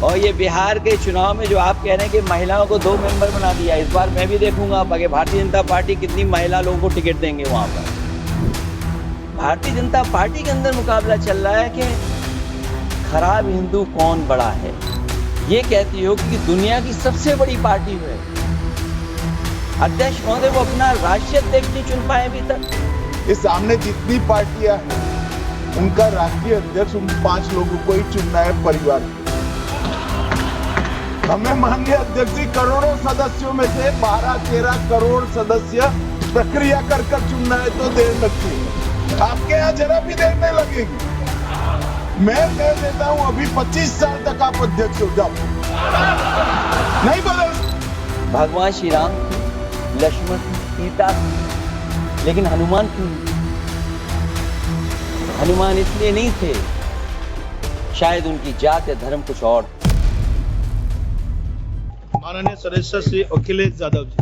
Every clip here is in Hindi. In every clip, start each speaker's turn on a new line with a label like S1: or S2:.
S1: और ये बिहार के चुनाव में जो आप कह रहे हैं कि महिलाओं को 2 मेंबर बना दिया, इस बार मैं भी देखूंगा आगे भारतीय जनता पार्टी कितनी महिला लोगों को टिकट देंगे वहां पर। भारतीय जनता पार्टी के अंदर मुकाबला चल रहा है कि खराब हिंदू कौन बड़ा है। ये कहती हो कि दुनिया की सबसे बड़ी पार्टी है। अध्यक्ष महोदय वो अपना राष्ट्रीय अध्यक्ष नहीं चुन पाए अभी तक।
S2: इस सामने जितनी पार्टियां हैं उनका राष्ट्रीय अध्यक्ष उन 5 लोगों को ही चुनना है परिवार को। हमें माननीय अध्यक्ष जी करोड़ों सदस्यों में से 12-13 करोड़ सदस्य प्रक्रिया कर चुनना है तो देर लगती है। आपके यहाँ जरा भी देर नहीं लगेगी। मैं कह देता हूं अभी 25 साल तक आप अध्यक्ष हो जाओ, नहीं बदल।
S1: भगवान श्री राम, लक्ष्मण, सीता, लेकिन हनुमान क्यों? हनुमान इसलिए नहीं थे, शायद उनकी जात या धर्म कुछ और।
S3: माननीय सदस्य श्री अखिलेश यादव जी।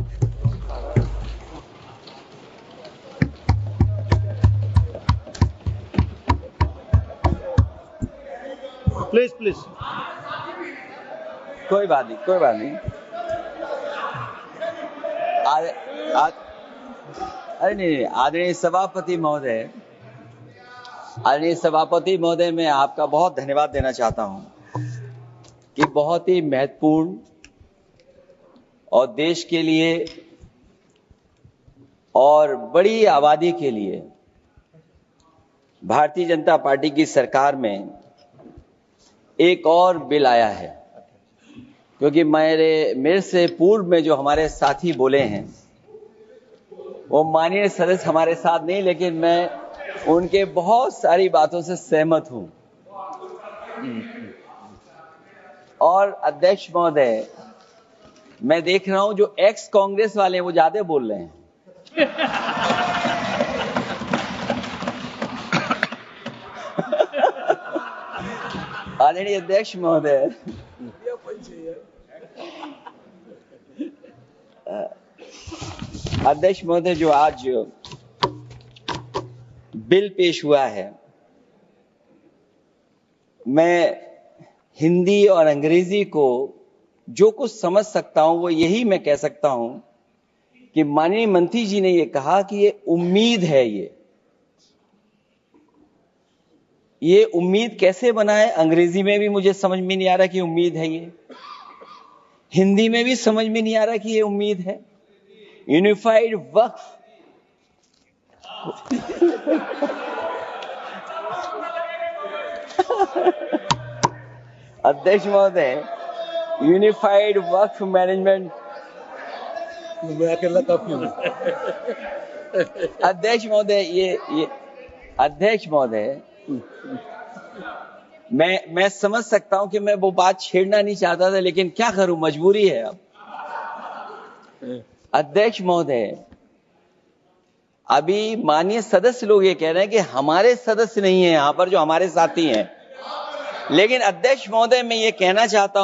S3: Please please.
S1: कोई बात नहीं, कोई बात नहीं। अरे नहीं, आदरणीय सभापति महोदय, मैं आपका बहुत धन्यवाद देना चाहता हूं कि बहुत ही महत्वपूर्ण और देश के लिए और बड़ी आबादी के लिए भारतीय जनता पार्टी की सरकार में एक और बिल आया है। क्योंकि मेरे से पूर्व में जो हमारे साथी बोले हैं वो माननीय सदस्य हमारे साथ नहीं, लेकिन मैं उनके बहुत सारी बातों से सहमत हूं। और अध्यक्ष महोदय, मैं देख रहा हूं जो एक्स कांग्रेस वाले हैं वो ज्यादा बोल रहे हैं। आदरणीय अध्यक्ष महोदय, जो आज बिल पेश हुआ है, मैं हिंदी और अंग्रेजी को जो कुछ समझ सकता हूं वो यही मैं कह सकता हूं कि माननीय मंत्री जी ने ये कहा कि ये उम्मीद है। ये उम्मीद कैसे बनाए, अंग्रेजी में भी मुझे समझ में नहीं आ रहा कि उम्मीद है ये, हिंदी में भी समझ में नहीं आ रहा कि ये उम्मीद है। यूनिफाइड वक्फ अध्यक्ष महोदय, यूनिफाइड वक्फ मैनेजमेंट,
S3: मैं अकेला काफी हूं।
S1: अध्यक्ष महोदय, ये अध्यक्ष महोदय, मैं समझ सकता हूं कि मैं वो बात छेड़ना नहीं चाहता था, लेकिन क्या करूं, मजबूरी है अब। अध्यक्ष महोदय, अभी माननीय सदस्य लोग ये कह रहे हैं कि हमारे सदस्य नहीं है यहां पर जो हमारे साथी हैं, लेकिन अध्यक्ष महोदय मैं ये कहना चाहता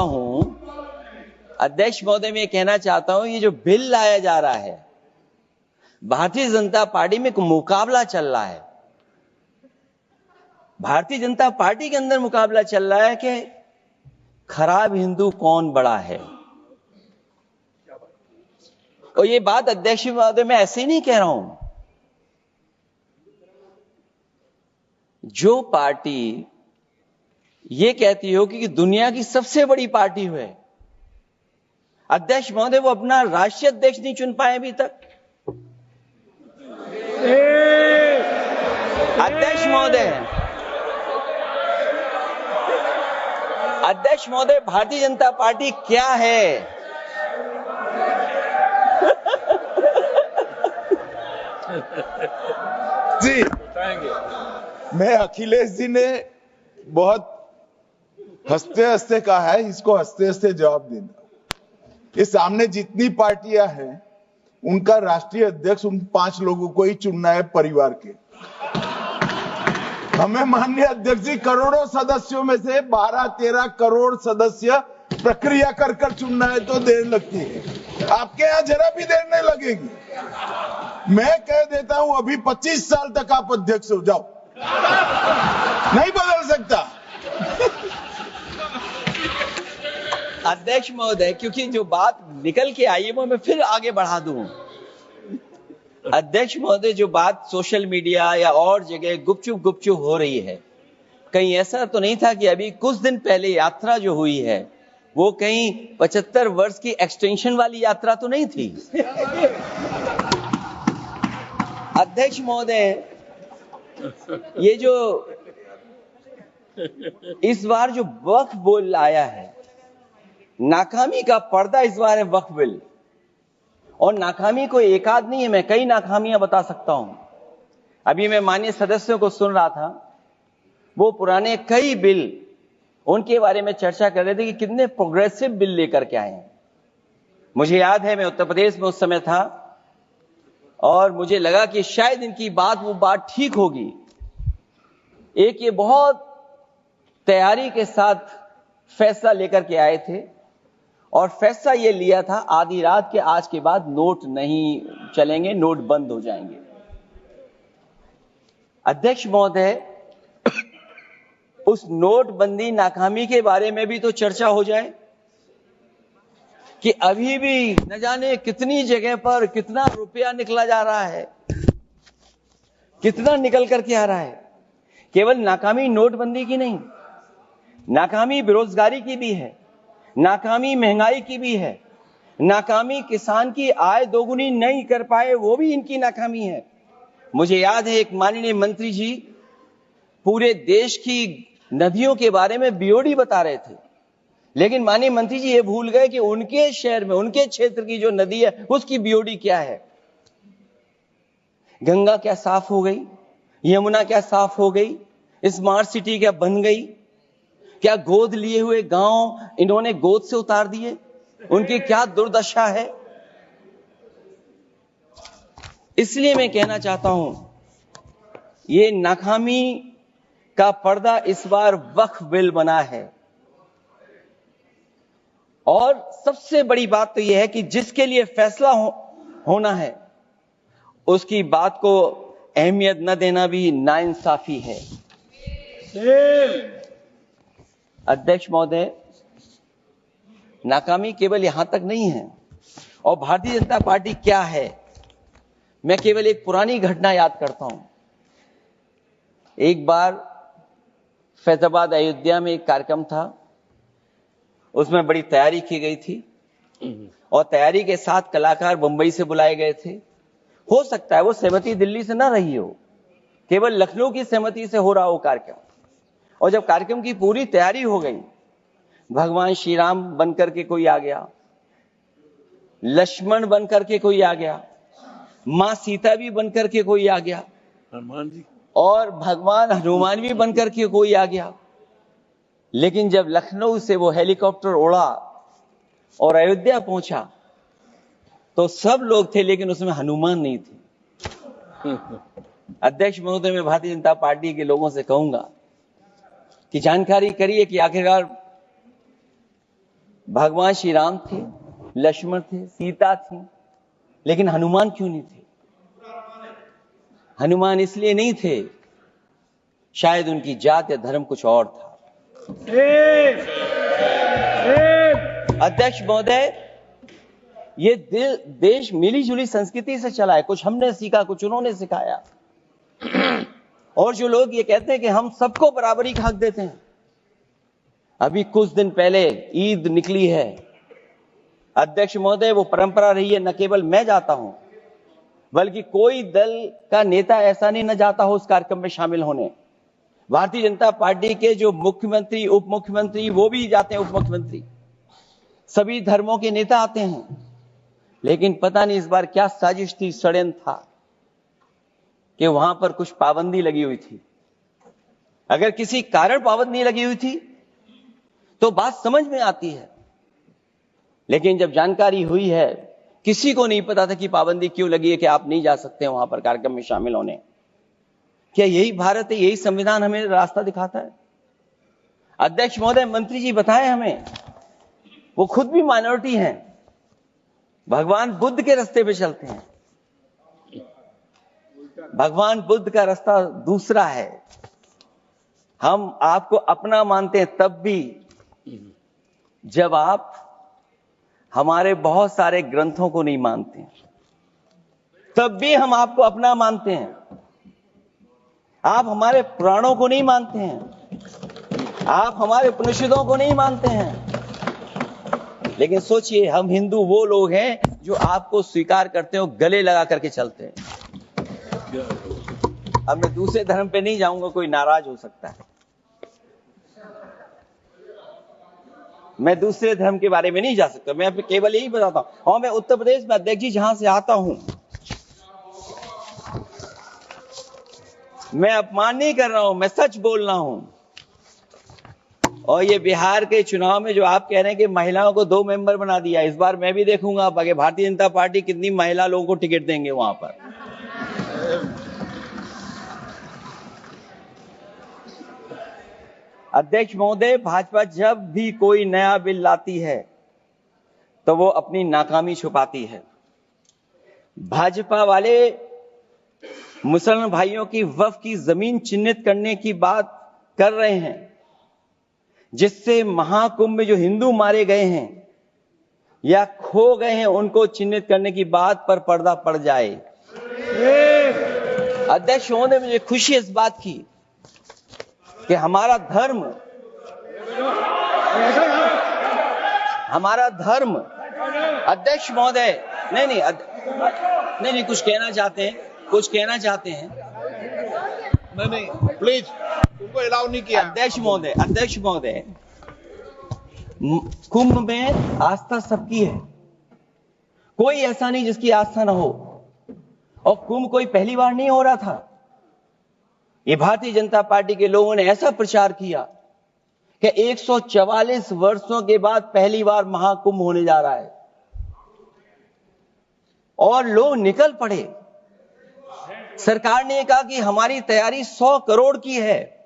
S1: हूं, ये जो बिल लाया जा रहा है, भारतीय जनता पार्टी में एक मुकाबला चल रहा है। भारतीय जनता पार्टी के अंदर मुकाबला चल रहा है कि खराब हिंदू कौन बड़ा है। और ये बात अध्यक्ष महोदय मैं ऐसे ही नहीं कह रहा हूं। जो पार्टी ये कहती हो कि दुनिया की सबसे बड़ी पार्टी है, अध्यक्ष महोदय वो अपना राष्ट्रीय अध्यक्ष नहीं चुन पाए अभी तक। अध्यक्ष महोदय, भारतीय जनता पार्टी क्या है?
S2: जी, मैं अखिलेश जी ने बहुत हंसते हंसते कहा है, इसको हंसते हंसते जवाब देना। इस सामने जितनी पार्टियां हैं उनका राष्ट्रीय अध्यक्ष उन 5 लोगों को ही चुनना है परिवार के। हमें माननीय अध्यक्ष जी करोड़ों सदस्यों में से 12-13 करोड़ सदस्य प्रक्रिया कर चुनना है तो देर लगती है। आपके यहाँ जरा भी देर नहीं लगेगी। मैं कह देता हूं अभी 25 साल तक आप अध्यक्ष हो जाओ, नहीं बदल सकता।
S1: अध्यक्ष महोदय, क्योंकि जो बात निकल के आई है वो मैं फिर आगे बढ़ा दूं। अध्यक्ष महोदय, जो बात सोशल मीडिया या और जगह गुपचुप हो रही है, कहीं ऐसा तो नहीं था कि अभी कुछ दिन पहले यात्रा जो हुई है वो कहीं 75 वर्ष की एक्सटेंशन वाली यात्रा तो नहीं थी? अध्यक्ष महोदय, ये जो इस बार जो वक्फ बिल आया है, नाकामी का पर्दा इस बार है वक्फ बिल। और नाकामी कोई एक आध नहीं है, मैं कई नाकामियां बता सकता हूं। अभी मैं माननीय सदस्यों को सुन रहा था, वो पुराने कई बिल उनके बारे में चर्चा कर रहे थे कि कितने प्रोग्रेसिव बिल लेकर के आए हैं। मुझे याद है, मैं उत्तर प्रदेश में उस समय था और मुझे लगा कि शायद इनकी वो बात ठीक होगी। एक ये बहुत तैयारी के साथ फैसला लेकर के आए थे और फैसला ये लिया था, आधी रात के आज के बाद नोट नहीं चलेंगे, नोट बंद हो जाएंगे। अध्यक्ष महोदय, उस नोटबंदी नाकामी के बारे में भी तो चर्चा हो जाए कि अभी भी न जाने कितनी जगह पर कितना रुपया निकला जा रहा है, कितना निकल करके आ रहा है। केवल नाकामी नोटबंदी की नहीं, नाकामी बेरोजगारी की भी है, नाकामी महंगाई की भी है, नाकामी किसान की आय दोगुनी नहीं कर पाए वो भी इनकी नाकामी है। मुझे याद है, एक माननीय मंत्री जी पूरे देश की नदियों के बारे में बीओडी बता रहे थे, लेकिन माननीय मंत्री जी ये भूल गए कि उनके शहर में, उनके क्षेत्र की जो नदी है उसकी बीओडी क्या है। गंगा क्या साफ हो गई, यमुना क्या साफ हो गई, स्मार्ट सिटी क्या बन गई, क्या गोद लिए हुए गांव इन्होंने गोद से उतार दिए, उनकी क्या दुर्दशा है। इसलिए मैं कहना चाहता हूं, ये नाकामी का पर्दा इस बार वक्फ बिल बना है। और सबसे बड़ी बात तो यह है कि जिसके लिए फैसला होना है उसकी बात को अहमियत न देना भी नाइंसाफी है। अध्यक्ष महोदय, नाकामी केवल यहां तक नहीं है। और भारतीय जनता पार्टी क्या है, मैं केवल एक पुरानी घटना याद करता हूं। एक बार फैजाबाद अयोध्या में एक कार्यक्रम था, उसमें बड़ी तैयारी की गई थी और तैयारी के साथ कलाकार मुंबई से बुलाए गए थे। हो सकता है वो सहमति दिल्ली से ना रही हो, केवल लखनऊ की सहमति से हो रहा हो कार्यक्रम। और जब कार्यक्रम की पूरी तैयारी हो गई, भगवान श्री राम बनकर के कोई आ गया, लक्ष्मण बनकर के कोई आ गया, मां सीता भी बनकर के कोई आ गया,
S3: हनुमान जी
S1: और भगवान हनुमान भी बनकर के कोई आ गया। लेकिन जब लखनऊ से वो हेलीकॉप्टर उड़ा और अयोध्या पहुंचा तो सब लोग थे, लेकिन उसमें हनुमान नहीं थे। अध्यक्ष महोदय, मैं भारतीय जनता पार्टी के लोगों से कहूंगा कि जानकारी करिए कि आखिरकार भगवान श्री राम थे, लक्ष्मण थे, सीता थी, लेकिन हनुमान क्यों नहीं थे? हनुमान इसलिए नहीं थे, शायद उनकी जात या धर्म कुछ और था। अध्यक्ष महोदय, ये देश मिली जुली संस्कृति से चला है। कुछ हमने सीखा, कुछ उन्होंने सिखाया। और जो लोग ये कहते हैं कि हम सबको बराबरी का हक देते हैं, अभी कुछ दिन पहले ईद निकली है। अध्यक्ष महोदय, वो परंपरा रही है, न केवल मैं जाता हूं बल्कि कोई दल का नेता ऐसा नहीं न जाता हो उस कार्यक्रम में शामिल होने। भारतीय जनता पार्टी के जो मुख्यमंत्री, उप मुख्यमंत्री, वो भी जाते हैं, उप मुख्यमंत्री, सभी धर्मों के नेता आते हैं। लेकिन पता नहीं इस बार क्या साजिश थी, षड्यंत्र था कि वहां पर कुछ पाबंदी लगी हुई थी। अगर किसी कारण पाबंदी लगी हुई थी तो बात समझ में आती है, लेकिन जब जानकारी हुई है, किसी को नहीं पता था कि पाबंदी क्यों लगी है कि आप नहीं जा सकते वहां पर कार्यक्रम में शामिल होने। क्या यही भारत है, यही संविधान हमें रास्ता दिखाता है? अध्यक्ष महोदय, मंत्री जी बताएं हमें, वो खुद भी माइनॉरिटी हैं, भगवान बुद्ध के रास्ते पे चलते हैं। भगवान बुद्ध का रास्ता दूसरा है। हम आपको अपना मानते हैं तब भी जब आप हमारे बहुत सारे ग्रंथों को नहीं मानते हैं, तब भी हम आपको अपना मानते हैं। आप हमारे पुराणों को नहीं मानते हैं, आप हमारे उपनिषदों को नहीं मानते हैं। लेकिन सोचिए, हम हिंदू वो लोग हैं जो आपको स्वीकार करते हो, गले लगा करके चलते हैं। अब मैं दूसरे धर्म पे नहीं जाऊंगा, कोई नाराज हो सकता है। मैं दूसरे धर्म के बारे में नहीं जा सकता, मैं केवल यही बताता हूं। और मैं उत्तर प्रदेश में, अध्यक्ष जी, जहां से आता हूं, मैं अपमान नहीं कर रहा हूं, मैं सच बोल रहा हूं। और ये बिहार के चुनाव में जो आप कह रहे हैं कि महिलाओं को 2 मेंबर बना दिया, इस बार मैं भी देखूंगा आगे भारतीय जनता पार्टी कितनी महिला लोगों को टिकट देंगे वहां पर। अध्यक्ष महोदय, भाजपा जब भी कोई नया बिल लाती है तो वो अपनी नाकामी छुपाती है। भाजपा वाले मुसलमान भाइयों की वक्फ की जमीन चिन्हित करने की बात कर रहे हैं, जिससे महाकुंभ में जो हिंदू मारे गए हैं या खो गए हैं, उनको चिन्हित करने की बात पर पर्दा पड़ जाए। अध्यक्ष महोदय, मुझे खुशी है इस बात की कि हमारा धर्म अध्यक्ष महोदय, नहीं, कुछ कहना चाहते हैं।
S2: नहीं, प्लीज, तुमको अलाउ नहीं किया।
S1: अध्यक्ष महोदय, कुंभ में आस्था सबकी है, कोई ऐसा नहीं जिसकी आस्था ना हो। और कुंभ कोई पहली बार नहीं हो रहा था। ये भारतीय जनता पार्टी के लोगों ने ऐसा प्रचार किया कि 144 वर्षों के बाद पहली बार महाकुंभ होने जा रहा है, और लोग निकल पड़े। सरकार ने कहा कि हमारी तैयारी 100 करोड़ की है।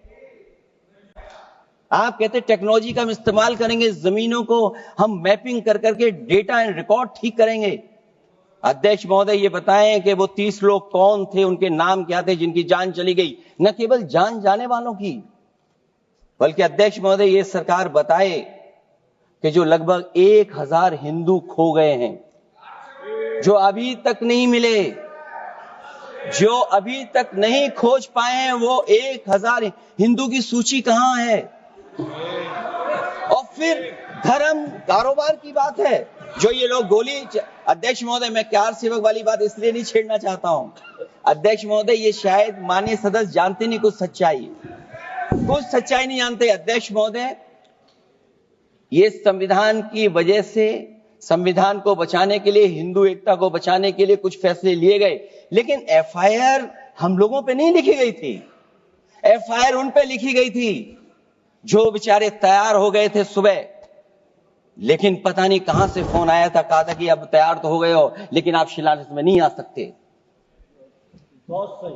S1: आप कहते टेक्नोलॉजी का हम इस्तेमाल करेंगे, जमीनों को हम मैपिंग कर करके डेटा एंड रिकॉर्ड ठीक करेंगे। अध्यक्ष महोदय, ये बताएं कि वो 30 लोग कौन थे, उनके नाम क्या थे जिनकी जान चली गई। न केवल जान जाने वालों की, बल्कि अध्यक्ष महोदय, ये सरकार बताए कि जो लगभग 1000 हिंदू खो गए हैं, जो अभी तक नहीं मिले, जो अभी तक नहीं खोज पाए हैं, वो 1000 हिंदू की सूची कहां है? और फिर धर्म कारोबार की बात है, जो ये लोग अध्यक्ष महोदय, मैं कार सेवक वाली बात इसलिए नहीं छेड़ना चाहता हूं। अध्यक्ष महोदय, ये शायद माननीय सदस्य जानते नहीं कुछ सच्चाई नहीं जानते। अध्यक्ष महोदय, ये संविधान की वजह से, संविधान को बचाने के लिए, हिंदू एकता को बचाने के लिए कुछ फैसले लिए गए, लेकिन एफआईआर हम लोगों पे नहीं लिखी गई थी। एफआईआर उन पे लिखी गई थी जो बेचारे तैयार हो गए थे सुबह, लेकिन पता नहीं कहां से फोन आया था, कहा था कि अब तैयार तो हो गए हो, लेकिन आप शिलान्यास में नहीं आ सकते।
S3: बहुत सही।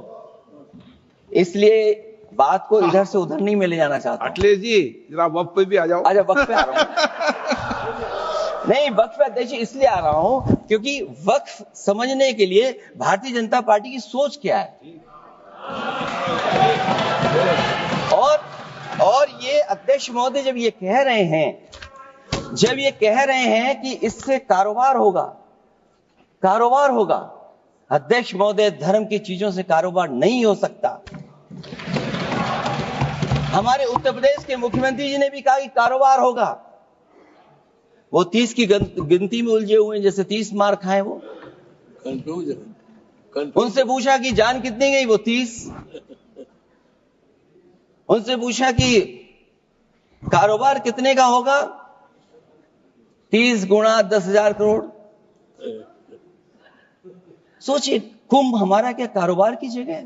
S1: इसलिए बात को इधर से उधर नहीं में ले जाना चाहता।
S2: अखिलेश जी, जरा वक्त पे भी आ जाओ।
S1: अच्छा, वक्त पे आ रहा हूं। नहीं, वक्त पे अध्यक्ष इसलिए आ रहा हूं क्योंकि वक्त समझने के लिए भारतीय जनता पार्टी की सोच क्या है। और ये अध्यक्ष महोदय जब ये कह रहे हैं कि इससे कारोबार होगा, अध्यक्ष महोदय, धर्म की चीजों से कारोबार नहीं हो सकता। हमारे उत्तर प्रदेश के मुख्यमंत्री जी ने भी कहा कि कारोबार होगा। वो 30 की गिनती में उलझे हुए हैं, जैसे 30 मार खाए वो। उनसे पूछा कि जान कितनी गई, वो 30। उनसे पूछा कि कारोबार कितने का होगा, 30 गुणा 10,000 करोड़। सोचिए, कुंभ हमारा क्या कारोबार की जगह है?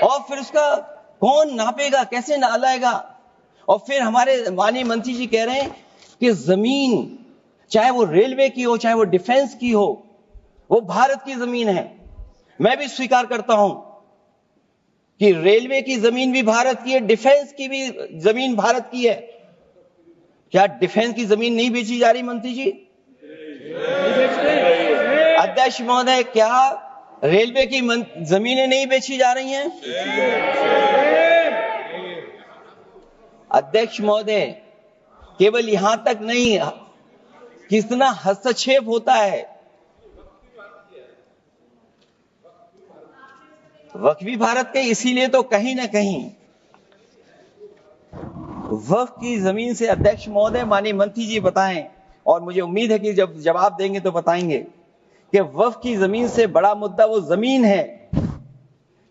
S1: और फिर उसका कौन नापेगा, कैसे नालाएगा? और फिर हमारे माननीय मंत्री जी कह रहे हैं कि जमीन, चाहे वो रेलवे की हो, चाहे वो डिफेंस की हो, वो भारत की जमीन है। मैं भी स्वीकार करता हूं कि रेलवे की जमीन भी भारत की है, डिफेंस की भी जमीन भारत की है। क्या डिफेंस की जमीन नहीं बेची जा रही मंत्री जी? अध्यक्ष महोदय, क्या रेलवे की जमीनें नहीं बेची जा रही हैं? अध्यक्ष महोदय, केवल यहां तक नहीं, कितना हस्तक्षेप होता है। वक्फ भी भारत के, इसीलिए तो कहीं ना कहीं वक्फ की जमीन से, अध्यक्ष महोदय, माननीय मंत्री जी बताएं, और मुझे उम्मीद है कि जब जवाब देंगे तो बताएंगे कि वक्फ की जमीन से बड़ा मुद्दा वो जमीन है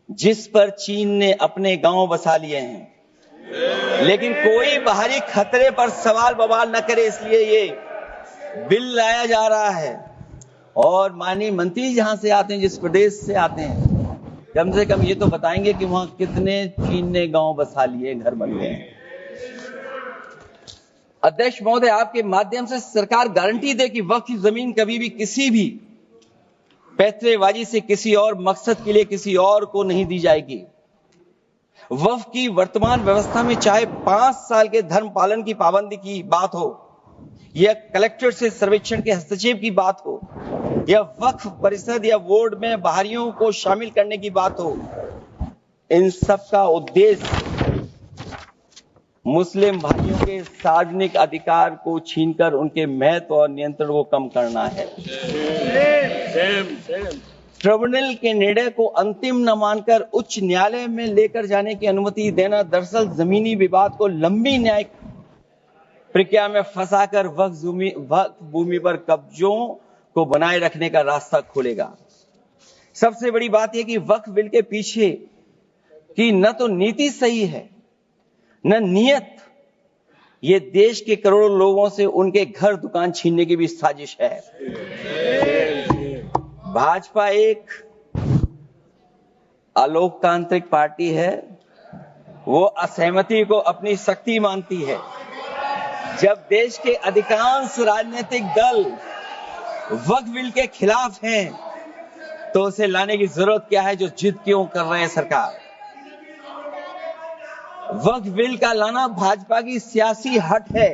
S1: जिस पर चीन ने अपने गांव बसा लिए हैं, लेकिन कोई बाहरी खतरे पर सवाल बवाल न करे, इसलिए ये बिल लाया जा रहा है। और माननीय मंत्री जहां से आते हैं, जिस प्रदेश से आते हैं, कम से कम ये तो बताएंगे कि वहां कितने चीन ने गांव बसा लिए, घर बन गए हैं। अध्यक्ष महोदय, आपके माध्यम से सरकार गारंटी दे कि वक्फ की जमीन कभी भी किसी भी पैतरेबाजी से किसी और मकसद के लिए किसी और को नहीं दी जाएगी। वक्फ की वर्तमान व्यवस्था में चाहे 5 साल के धर्म पालन की पाबंदी की बात हो, या कलेक्टर से सर्वेक्षण के हस्तक्षेप की बात हो, या वक्फ परिषद या बोर्ड में बाहरियों को शामिल करने की बात हो, इन सब का उद्देश्य मुस्लिम भाइयों के सार्वजनिक अधिकार को छीनकर उनके महत्व और नियंत्रण को कम करना है। ट्रिब्यूनल के निर्णय को अंतिम न मानकर उच्च न्यायालय में लेकर जाने की अनुमति देना दरअसल जमीनी विवाद को लंबी न्यायिक प्रक्रिया में फंसाकर वक्फ भूमि पर कब्जों को बनाए रखने का रास्ता खोलेगा। सबसे बड़ी बात यह कि वक्फ बिल के पीछे की न तो नीति सही है, न नियत, ये देश के करोड़ों लोगों से उनके घर दुकान छीनने की भी साजिश है। भाजपा एक अलोकतांत्रिक पार्टी है, वो असहमति को अपनी शक्ति मानती है। जब देश के अधिकांश राजनीतिक दल वक्फ बिल के खिलाफ हैं, तो उसे लाने की जरूरत क्या है, जो जिद क्यों कर रहे हैं सरकार। वक्फ बिल का लाना भाजपा की सियासी हट है।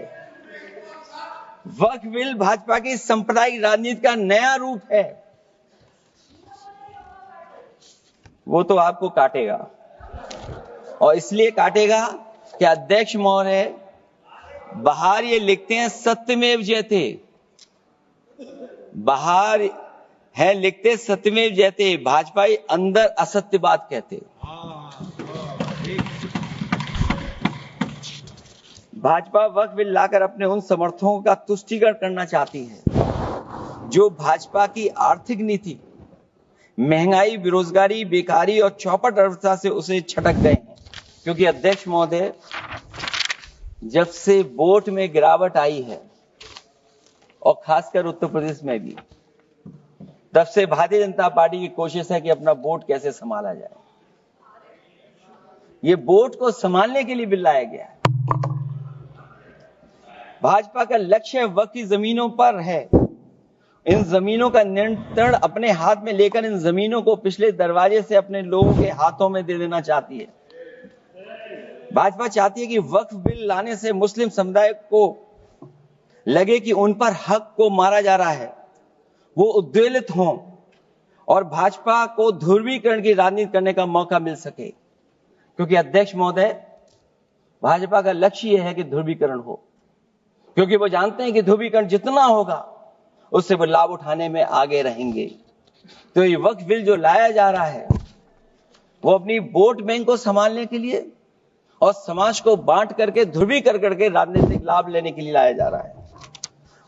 S1: वक्फ बिल भाजपा की सांप्रदायिक राजनीति का नया रूप है। वो तो आपको काटेगा, और इसलिए काटेगा कि अध्यक्ष महोदय बाहर ये लिखते हैं सत्यमेव जयते, बाहर है लिखते सत्यमेव जयते, भाजपा अंदर असत्य बात कहते। भाजपा वक्फ बिल लाकर अपने उन समर्थकों का तुष्टीकरण करना चाहती है जो भाजपा की आर्थिक नीति, महंगाई, बेरोजगारी, बेकारी और चौपट अर्थव्यवस्था से उसे छटक गए हैं। क्योंकि अध्यक्ष महोदय, जब से वोट में गिरावट आई है, और खासकर उत्तर प्रदेश में भी, तब से भारतीय जनता पार्टी की कोशिश है कि अपना वोट कैसे संभाला जाए। ये वोट को संभालने के लिए बिल लाया गया है। भाजपा का लक्ष्य वक्फ की जमीनों पर है। इन जमीनों का नियंत्रण अपने हाथ में लेकर इन जमीनों को पिछले दरवाजे से अपने लोगों के हाथों में दे देना चाहती है। भाजपा चाहती है कि वक्फ बिल लाने से मुस्लिम समुदाय को लगे कि उन पर हक को मारा जा रहा है, वो उद्वेलित हों और भाजपा को ध्रुवीकरण की राजनीति करने का मौका मिल सके। क्योंकि अध्यक्ष महोदय, भाजपा का लक्ष्य यह है कि ध्रुवीकरण हो, क्योंकि वो जानते हैं कि ध्रुवीकरण जितना होगा उससे वो लाभ उठाने में आगे रहेंगे। तो ये वक्फ बिल जो लाया जा रहा है, वो अपनी वोट बैंक को संभालने के लिए और समाज को बांट करके ध्रुवीकरण करके राजनीतिक लाभ लेने के लिए लाया जा रहा है।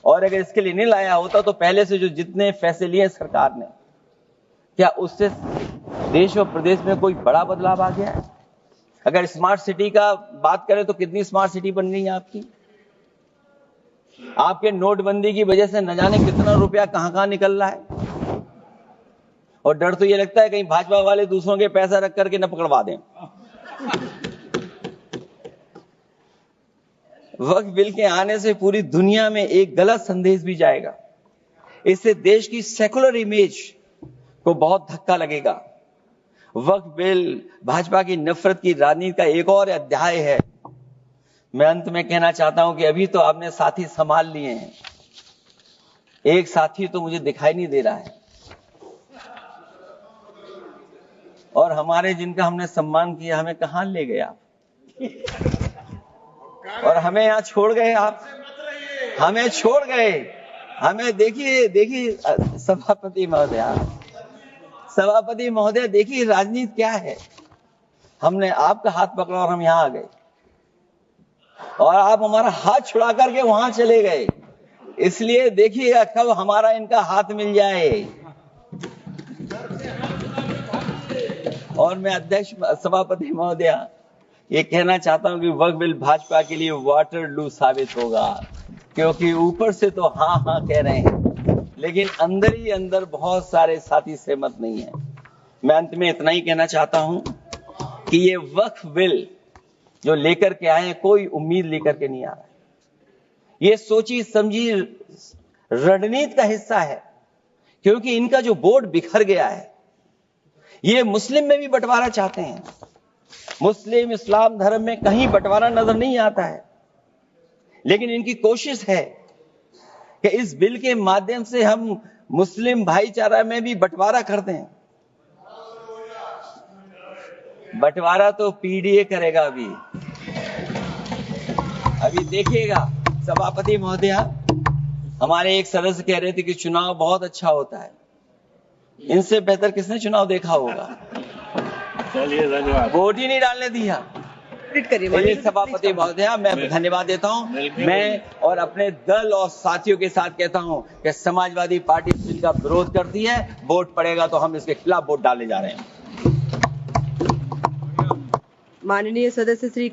S1: और अगर इसके लिए नहीं लाया होता तो पहले से जो जितने फैसले लिए सरकार ने, क्या उससे देश और प्रदेश में कोई बड़ा बदलाव आ गया है? अगर स्मार्ट सिटी का बात करें तो कितनी स्मार्ट सिटी बन गई है आपकी? आपके नोटबंदी की वजह से न जाने कितना रुपया कहां निकल रहा है, और डर तो ये लगता है कहीं भाजपा वाले दूसरों के पैसा रख करके न पकड़वा दें। वक्फ बिल के आने से पूरी दुनिया में एक गलत संदेश भी जाएगा। इससे देश की सेकुलर इमेज को बहुत धक्का लगेगा। वक्फ बिल भाजपा की नफरत की राजनीति का एक और अध्याय है। मैं अंत में कहना चाहता हूं कि अभी तो आपने साथी संभाल लिए हैं, एक साथी तो मुझे दिखाई नहीं दे रहा है, और हमारे जिनका हमने सम्मान किया हमें कहां ले गया? और हमें यहाँ छोड़ गए आप, हमें छोड़ गए। हमें देखिए सभापति महोदय देखिए राजनीति क्या है। हमने आपका हाथ पकड़ा और हम यहाँ आ गए और आप हमारा हाथ छुड़ा करके वहां चले गए। इसलिए देखिएगा कब हमारा इनका हाथ मिल जाए। और मैं अध्यक्ष सभापति महोदय ये कहना चाहता हूं कि वक्फ बिल भाजपा के लिए वाटरलू साबित होगा, क्योंकि ऊपर से तो हाँ हाँ कह रहे हैं, लेकिन अंदर ही अंदर बहुत सारे साथी सहमत नहीं है। मैं अंत में इतना ही कहना चाहता हूं कि ये वक्फ बिल जो लेकर के आए हैं, कोई उम्मीद लेकर के नहीं आ रहा है। ये सोची समझी रणनीति का हिस्सा है, क्योंकि इनका जो बोर्ड बिखर गया है, ये मुस्लिम में भी बंटवारा चाहते हैं। मुस्लिम इस्लाम धर्म में कहीं बंटवारा नजर नहीं आता है, लेकिन इनकी कोशिश है कि इस बिल के माध्यम से हम मुस्लिम भाईचारा में भी बंटवारा कर दें। बंटवारा तो पीडीए करेगा। अभी देखिएगा सभापति महोदय, हमारे एक सदस्य कह रहे थे कि चुनाव बहुत अच्छा होता है। इनसे बेहतर किसने चुनाव देखा होगा?
S3: चलिए धन्यवाद।
S1: वोट ही नहीं डालने दिया। चलिए सभापति महोदय, मैं धन्यवाद देता हूं। मैं और अपने दल और साथियों के साथ कहता हूं कि समाजवादी पार्टी बिल का विरोध करती है। वोट पड़ेगा तो हम इसके खिलाफ वोट डालने जा रहे हैं।
S4: माननीय सदस्य श्री